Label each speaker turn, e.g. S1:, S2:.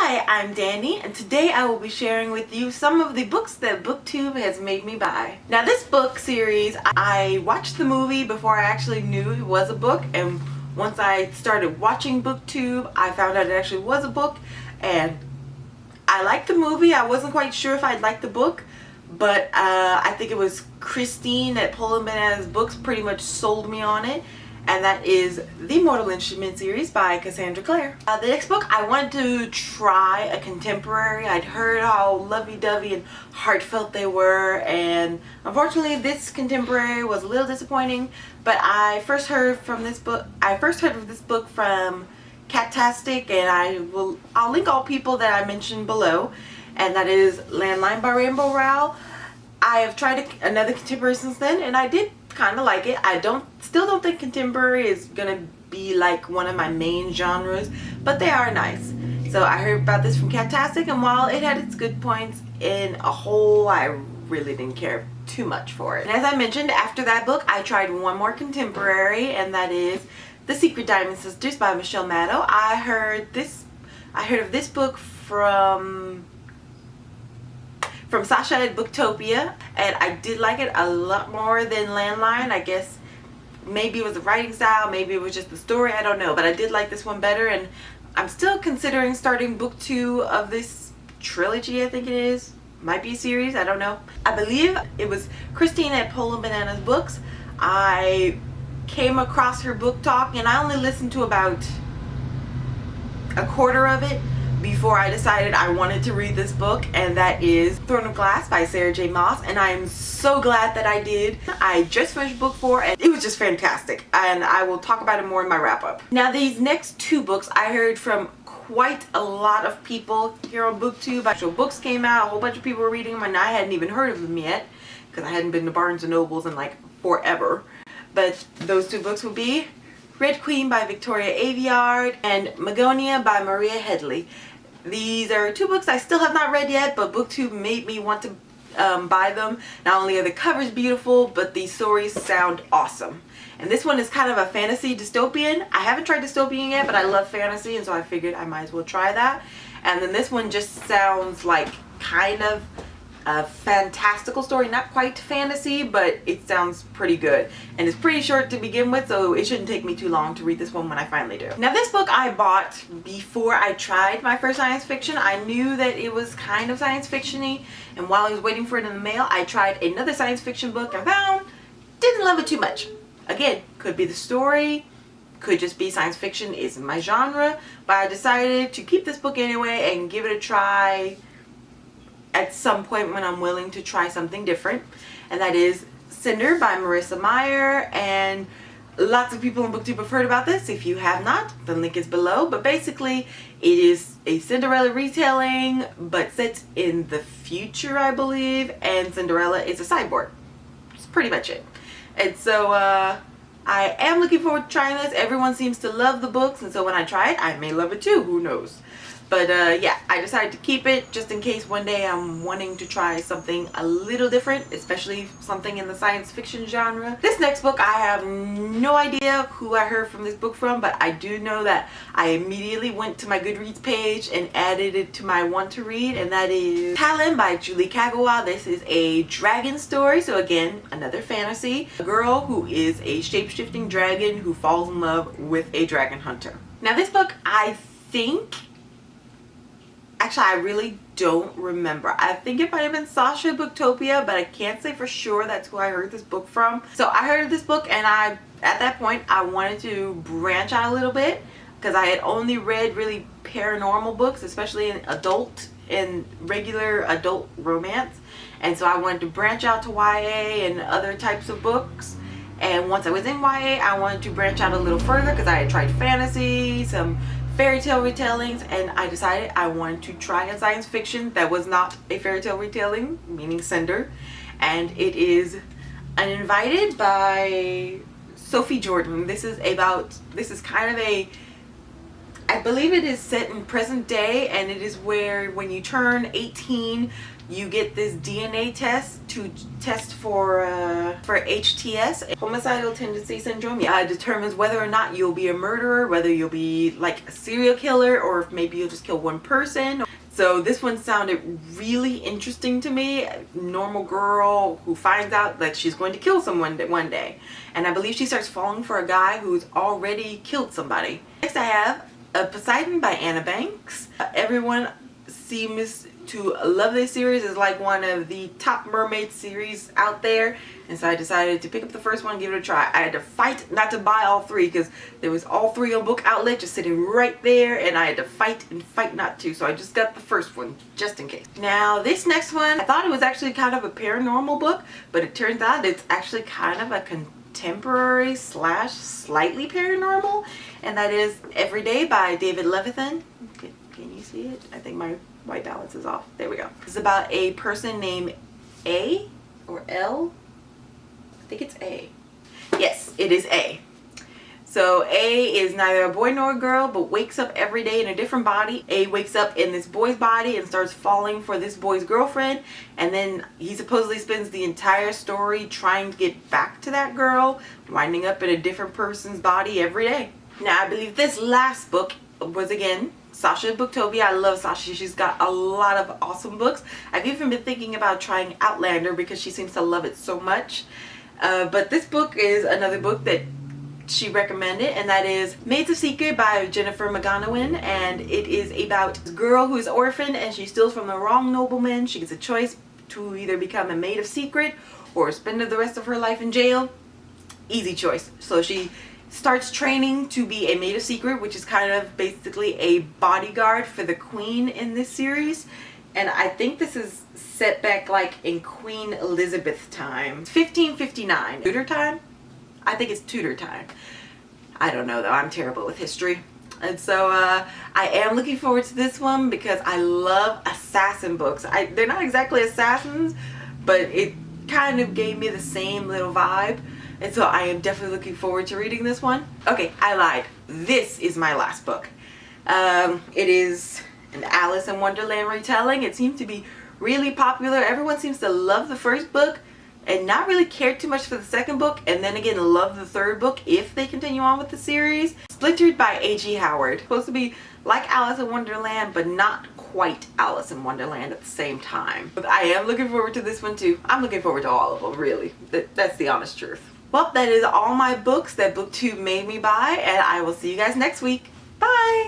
S1: Hi, I'm Danny, and today I will be sharing with you some of the books that Booktube has made me buy. Now this book series, I watched the movie before I actually knew it was a book, and once I started watching Booktube, I found out it actually was a book, and I liked the movie. I wasn't quite sure if I'd like the book, but I think it was Christine at Poland Bananas Books pretty much sold me on it. And that is the Mortal Instruments series by Cassandra Clare. The next book, I wanted to try a contemporary. I'd heard how lovey-dovey and heartfelt they were, and unfortunately this contemporary was a little disappointing, but I first heard of this book from Catastic, and I'll link all people that I mentioned below, and that is Landline by Rainbow Rowell. I have tried another contemporary since then, and I did kind of like it. I still don't think contemporary is gonna be like one of my main genres, but they are nice. So I heard about this from Catastic, and while it had its good points, in a whole I really didn't care too much for it. And as I mentioned, after that book I tried one more contemporary, and that is The Secret Diamond Sisters by Michelle Maddow. I heard of this book from Sasha at Booktopia, and I did like it a lot more than Landline. I guess maybe it was the writing style, maybe it was just the story, I don't know, but I did like this one better, and I'm still considering starting book 2 of this trilogy. I think it is, might be a series, I don't know. I believe it was Christine at Poland Bananas Books. I came across her book talk, and I only listened to about a quarter of it before I decided I wanted to read this book, and that is Throne of Glass by Sarah J. Maas, and I am so glad that I did. I just finished book 4 and it was just fantastic, and I will talk about it more in my wrap-up. Now these next 2 books I heard from quite a lot of people here on Booktube. Actual books came out, a whole bunch of people were reading them, and I hadn't even heard of them yet because I hadn't been to Barnes & Nobles in like forever. But those 2 books would be Red Queen by Victoria Aveyard and Magonia by Maria Headley. These are 2 books I still have not read yet, but Booktube made me want to buy them. Not only are the covers beautiful, but the stories sound awesome. And this one is kind of a fantasy dystopian. I haven't tried dystopian yet, but I love fantasy, and so I figured I might as well try that. And then this one just sounds like kind of a fantastical story, not quite fantasy, but it sounds pretty good, and it's pretty short to begin with, so it shouldn't take me too long to read this one when I finally do. Now this book I bought before I tried my first science fiction. I knew that it was kind of science fiction-y, and while I was waiting for it in the mail, I tried another science fiction book and didn't love it too much. Again, could be the story, could just be science fiction isn't my genre, but I decided to keep this book anyway and give it a try at some point when I'm willing to try something different, and that is Cinder by Marissa Meyer. And lots of people on Booktube have heard about this. If you have not, the link is below. But basically it is a Cinderella retelling, but set in the future, I believe, and Cinderella is a cyborg. That's pretty much it. And so I am looking forward to trying this. Everyone seems to love the books, and so when I try it, I may love it too, who knows. But yeah, I decided to keep it just in case one day I'm wanting to try something a little different, especially something in the science fiction genre. This next book, I have no idea who I heard from this book from, but I do know that I immediately went to my Goodreads page and added it to my want to read, and that is Talon by Julie Kagawa. This is a dragon story, so again, another fantasy. A girl who is a shape-shifting dragon who falls in love with a dragon hunter. Now this book, actually, I really don't remember. I think it might have been Sasha Booktopia, but I can't say for sure that's who I heard this book from. So I heard of this book, and at that point I wanted to branch out a little bit because I had only read really paranormal books, especially in regular adult romance, and so I wanted to branch out to YA and other types of books. And once I was in YA, I wanted to branch out a little further because I had tried fantasy, some fairy tale retellings, and I decided I wanted to try a science fiction that was not a fairy tale retelling, meaning Cinder, and it is Uninvited by Sophie Jordan. This is kind of a I believe it is set in present day, and it is where when you turn 18 you get this DNA test to test for HTS, homicidal tendency syndrome. Yeah, it determines whether or not you'll be a murderer, whether you'll be like a serial killer, or if maybe you'll just kill one person. So this one sounded really interesting to me. Normal girl who finds out that she's going to kill someone one day, and I believe she starts falling for a guy who's already killed somebody. Next I have Poseidon by Anna Banks. Everyone seems to love this series. It's like one of the top mermaid series out there, and so I decided to pick up the first one and give it a try. I had to fight not to buy all three because there was all three on Book Outlet just sitting right there, and I had to fight and fight not to, so I just got the first one just in case. Now this next one, I thought it was actually kind of a paranormal book, but it turns out it's actually kind of a contemporary slash slightly paranormal, and that is Everyday by David Levithan. Can you see it? I think my white balance is off. There we go. It's about a person named A or L. I think it's A. Yes, it is A. So A is neither a boy nor a girl, but wakes up every day in a different body. A wakes up in this boy's body and starts falling for this boy's girlfriend, and then he supposedly spends the entire story trying to get back to that girl, winding up in a different person's body every day. Now I believe this last book was again Sasha Booktopia. I love Sasha. She's got a lot of awesome books. I've even been thinking about trying Outlander because she seems to love it so much. But this book is another book that she recommended, and that is Maids of Secret by Jennifer McGonowan, and it is about this girl who is orphaned and she steals from the wrong nobleman. She gets a choice to either become a maid of secret or spend the rest of her life in jail. Easy choice. So she starts training to be a maid of secret, which is kind of basically a bodyguard for the queen in this series. And I think this is set back like in Queen Elizabeth time. It's 1559. Tudor time? I think it's Tudor time. I don't know though, I'm terrible with history. And so I am looking forward to this one because I love assassin books. They're not exactly assassins, but it kind of gave me the same little vibe. And so I am definitely looking forward to reading this one. Okay, I lied. This is my last book. It is an Alice in Wonderland retelling. It seems to be really popular. Everyone seems to love the first book and not really care too much for the second book, and then again love the third book if they continue on with the series. Splintered by A.G. Howard. Supposed to be like Alice in Wonderland, but not quite Alice in Wonderland at the same time. But I am looking forward to this one too. I'm looking forward to all of them, really. That's the honest truth. Well, that is all my books that Booktube made me buy, and I will see you guys next week. Bye!